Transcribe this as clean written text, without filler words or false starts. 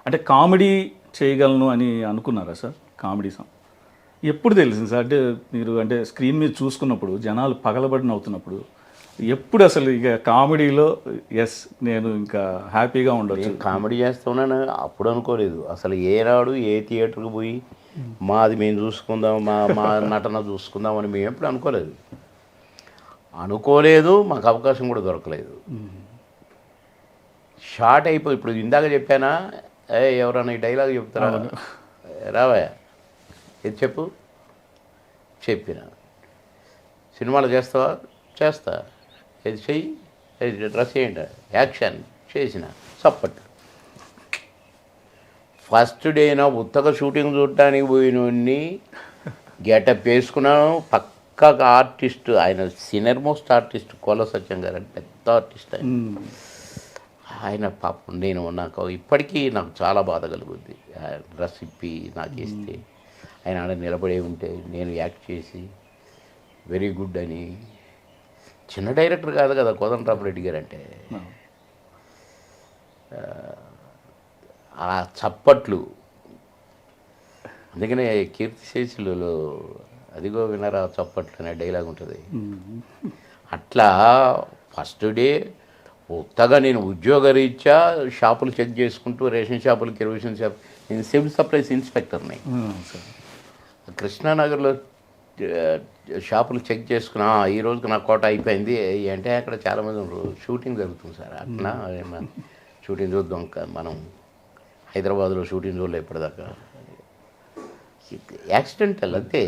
అంటే కామెడీ చేయగలను అని అనుకున్నారా సార్? కామెడీ సాంగ్ ఎప్పుడు తెలిసింది సార్? అంటే మీరు అంటే స్క్రీన్ మీద చూసుకున్నప్పుడు జనాలు పగలబడి నవ్వుతున్నప్పుడు ఎప్పుడు అసలు ఇక కామెడీలో ఎస్ నేను ఇంకా హ్యాపీగా ఉండొచ్చు? నేను కామెడీ చేస్తున్నాను అప్పుడు అనుకోలేదు. అసలు ఏనాడు ఏ థియేటర్కి పోయి మాది మేము చూసుకుందాం, మా మా నటన చూసుకుందాం అని మేము ఎప్పుడు అనుకోలేదు. మాకు అవకాశం కూడా దొరకలేదు. షార్ట్ అయిపోయి ఇప్పుడు ఇందాక చెప్పానా, ఎవరన్నా ఈ డైలాగ్ చెప్తారా, రావా ఇది చెప్పు, చెప్పిన సినిమాలు చేస్తావా, చేస్తా, ఇది చెయ్యి, ఇది డ్రెస్ చేయండి, యాక్షన్ చేసిన చప్పట్లు. ఫస్ట్ డేనా ఉత్తగా షూటింగ్ చూడటానికి పోయినోడిని గెటప్ వేసుకున్నాను. పక్కగా ఆర్టిస్ట్, ఆయన సీనియర్ మోస్ట్ ఆర్టిస్ట్ కోల సత్యం గారు అని పెద్ద ఆర్టిస్ట్ ఆయన పాపం నాకు ఇప్పటికీ నాకు చాలా బాధ కలుగుద్ది. డ్రెస్ ఇప్పి నాకు ఇస్తే ఆయన ఆడ నిలబడే ఉంటే నేను యాక్ట్ చేసి వెరీ గుడ్ అని. చిన్న డైరెక్టర్ కాదు కదా కోదండరామరెడ్డి గారు అంటే. ఆ చప్పట్లు, అందుకనే కీర్తిశేషులలో అదిగో వినరా చప్పట్లు అనే డైలాగ్ ఉంటుంది. అట్లా ఫస్ట్ డే ఉత్తగా నేను ఉద్యోగరీత్యా షాపులు చెక్ చేసుకుంటూ, రేషన్ షాపులు, కిరోసిన్ షాప్, నేను సివిల్ సప్లైస్ ఇన్స్పెక్టర్ని. కృష్ణానగర్లో షాపులు చెక్ చేసుకున్నా, ఈ రోజుకి నా కోట అయిపోయింది అంటే అక్కడ చాలామంది షూటింగ్ జరుగుతుంది సార్. అట్లా షూటింగ్ చూద్దాం, మనం హైదరాబాద్లో షూటింగ్ చూడలే ఇప్పటిదాకా. యాక్సిడెంటల్ అంతే.